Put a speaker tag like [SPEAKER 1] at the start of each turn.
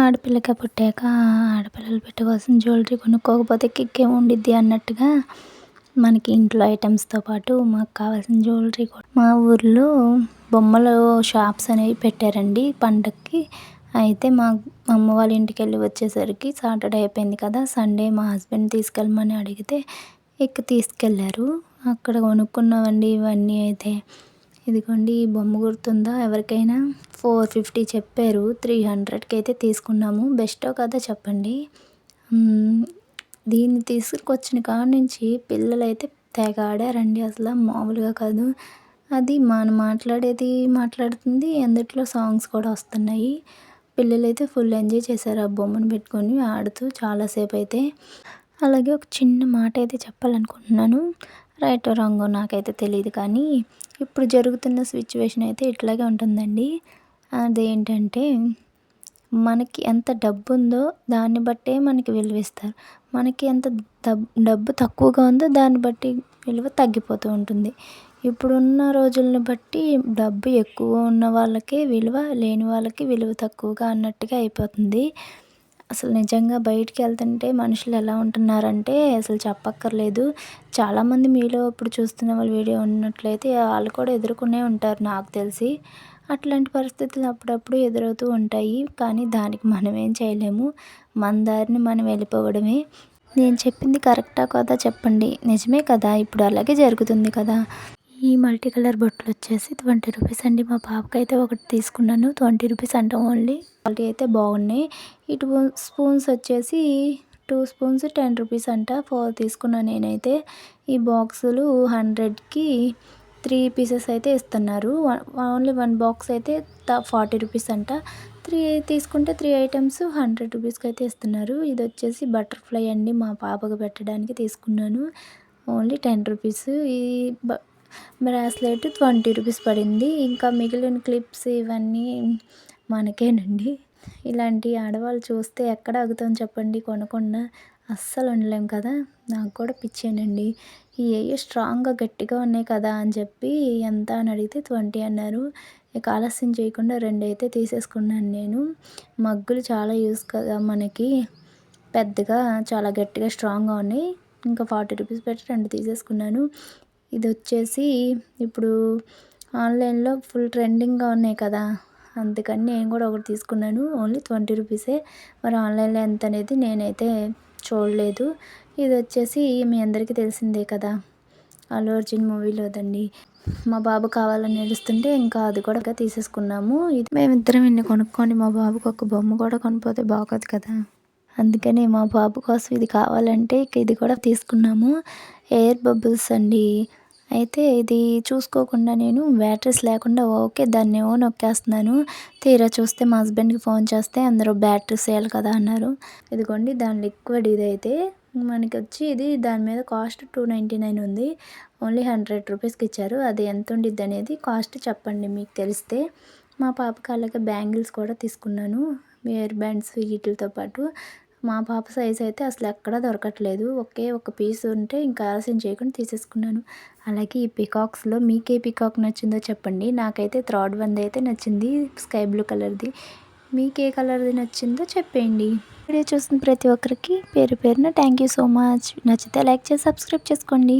[SPEAKER 1] ఆడపిల్లగా పుట్టాక ఆడపిల్లలు పెట్టుకోవాల్సిన జ్యువెలరీ కొనుక్కోకపోతే కిక్కేం ఉండిద్ది అన్నట్టుగా మనకి ఇంట్లో ఐటమ్స్తో పాటు మాకు కావాల్సిన జ్యువెలరీ కూడా మా ఊర్లో బొమ్మల షాప్స్ అనేవి పెట్టారండి పండక్కి. అయితే మా అమ్మ వాళ్ళ ఇంటికి వెళ్ళి వచ్చేసరికి సాటర్డే అయిపోయింది కదా. సండే మా హస్బెండ్ తీసుకెళ్ళమని అడిగితే తీసుకెళ్ళారు. అక్కడ కొనుక్కున్నామండి ఇవన్నీ. అయితే ఇదిగోండి ఈ బొమ్మ గుర్తుందా ఎవరికైనా? 450 చెప్పారు, 300కి అయితే తీసుకున్నాము. బెస్టో కదా చెప్పండి. దీన్ని తీసుకొచ్చిన కాడ నుంచి పిల్లలైతే తెగ ఆడారండి, అసలు మామూలుగా కాదు. అది మనం మాట్లాడుతుంది, అందులో సాంగ్స్ కూడా వస్తున్నాయి. పిల్లలైతే ఫుల్ ఎంజాయ్ చేశారు ఆ బొమ్మను పెట్టుకొని ఆడుతూ చాలాసేపు అయితే. అలాగే ఒక చిన్న మాట అయితే చెప్పాలనుకుంటున్నాను. రైటో రాంగో నాకైతే తెలియదు, కానీ ఇప్పుడు జరుగుతున్న సిచ్యువేషన్ అయితే ఇట్లాగే ఉంటుందండి. అదేంటంటే మనకి ఎంత డబ్బు ఉందో దాన్ని బట్టే మనకి విలువ ఇస్తారు. మనకి ఎంత డబ్బు తక్కువగా ఉందో దాన్ని బట్టి విలువ తగ్గిపోతూ ఉంటుంది. ఇప్పుడున్న రోజులను బట్టి డబ్బు ఎక్కువ ఉన్న వాళ్ళకి విలువ, లేని వాళ్ళకి విలువ తక్కువగా అన్నట్టుగా అయిపోతుంది. అసలు నిజంగా బయటికి వెళ్తుంటే మనుషులు ఎలా ఉంటున్నారంటే అసలు చెప్పక్కర్లేదు. చాలామంది మీలో ఇప్పుడు చూస్తున్న వాళ్ళ వీడియో ఉన్నట్లయితే వాళ్ళు కూడా ఎదుర్కొనే ఉంటారు నాకు తెలిసి. అట్లాంటి పరిస్థితులు అప్పుడప్పుడు ఎదురవుతూ ఉంటాయి, కానీ దానికి మనం ఏం చేయలేము. మన దారిని మనం వెళ్ళిపోవడమే. నేను చెప్పింది కరెక్టా కాదా చెప్పండి. నిజమే కదా, ఇప్పుడు అలాగే జరుగుతుంది కదా. ఈ మల్టీ కలర్ బొట్లు వచ్చేసి 20 రూపీస్ అండి. మా పాపకైతే ఒకటి తీసుకున్నాను, 20 రూపీస్ అంట ఓన్లీ. క్వాలిటీ అయితే బాగున్నాయి. ఇటు స్పూన్స్ వచ్చేసి 2 స్పూన్స్ 10 రూపీస్ అంట. 4 తీసుకున్నాను నేనైతే. ఈ బాక్సులు 100కి 3 పీసెస్ అయితే ఇస్తున్నారు. ఓన్లీ 1 బాక్స్ అయితే 40 రూపీస్ అంట. 3 తీసుకుంటే 3 ఐటమ్స్ 100 రూపీస్కి అయితే ఇస్తున్నారు. ఇది వచ్చేసి బటర్ఫ్లై అండి, మా పాపకు పెట్టడానికి తీసుకున్నాను. Only 10 rupees. ఈ బ్రాస్లెట్ 20 రూపీస్ పడింది. ఇంకా మిగిలిన క్లిప్స్ ఇవన్నీ మనకేనండి. ఇలాంటి ఆడవాళ్ళు చూస్తే ఎక్కడ ఆగుతాం చెప్పండి కొనకుండా. అస్సలు ఉండలేం కదా. నాకు కూడా పిచ్చేనండి. ఇవేయో స్ట్రాంగ్గా గట్టిగా ఉన్నాయి కదా అని చెప్పి ఎంత అని అడిగితే 20 అన్నారు. ఇక ఆలస్యం చేయకుండా 2 అయితే తీసేసుకున్నాను నేను. మగ్గులు చాలా యూస్ కదా మనకి, పెద్దగా చాలా గట్టిగా స్ట్రాంగ్గా ఉన్నాయి. ఇంకా 40 రూపీస్ పెట్టి 2 తీసేసుకున్నాను. ఇది వచ్చేసి ఇప్పుడు ఆన్లైన్లో ఫుల్ ట్రెండింగ్గా ఉన్నాయి కదా, అందుకని నేను కూడా ఒకటి తీసుకున్నాను. ఓన్లీ 20 రూపీసే. మరి ఆన్లైన్లో ఎంత అనేది నేనైతే చూడలేదు. ఇది వచ్చేసి మీ అందరికీ తెలిసిందే కదా, అల్లు అర్జున్ మూవీలోదండి. మా బాబు కావాలని ఏడుస్తుంటే ఇంకా అది కూడా తీసేసుకున్నాము. ఇది మేమిద్దరం ఇన్ని కొనుక్కొని మా బాబుకి ఒక బొమ్మ కూడా కొనిపోతే బాగోదు కదా. అందుకని మా బాబు కోసం ఇది కావాలంటే ఇది కూడా తీసుకున్నాము. ఎయిర్ బబుల్స్ అండి. అయితే ఇది చూసుకోకుండా నేను బ్యాటరీస్ లేకుండా దాన్ని ఏమో నొక్కేస్తున్నాను. తీరా చూస్తే మా హస్బెండ్కి ఫోన్ చేస్తే అందరూ బ్యాటరీస్ వేయాలి కదా అన్నారు. ఇదిగోండి దాని లిక్విడ్ ఇదైతే మనకి వచ్చి ఇది దాని మీద కాస్ట్ 299 ఉంది. ఓన్లీ 100 రూపీస్కి ఇచ్చారు. అది ఎంత ఉండిద్ది అనేది కాస్ట్ చెప్పండి మీకు తెలిస్తే. మా పాపకి అలాగే బ్యాంగిల్స్ కూడా తీసుకున్నాను, ఇయర్ బ్యాండ్స్ వీటితో పాటు. మా పాప సైజ్ అయితే అసలు ఎక్కడా దొరకట్లేదు. ఒక పీస్ ఉంటే ఇంకా ఆలస్యం చేయకుండా తీసేసుకున్నాను. అలాగే ఈ పికాక్స్లో మీకు ఏ పికాక్ నచ్చిందో చెప్పండి. నాకైతే థర్డ్ వన్ అయితే నచ్చింది, స్కై బ్లూ కలర్ది. మీకు ఏ కలర్ది నచ్చిందో చెప్పేయండి. వీడియో చూసిన ప్రతి ఒక్కరికి పేరు పేరున థ్యాంక్ యూ సో మచ్. నచ్చితే లైక్ చేసి సబ్స్క్రైబ్ చేసుకోండి.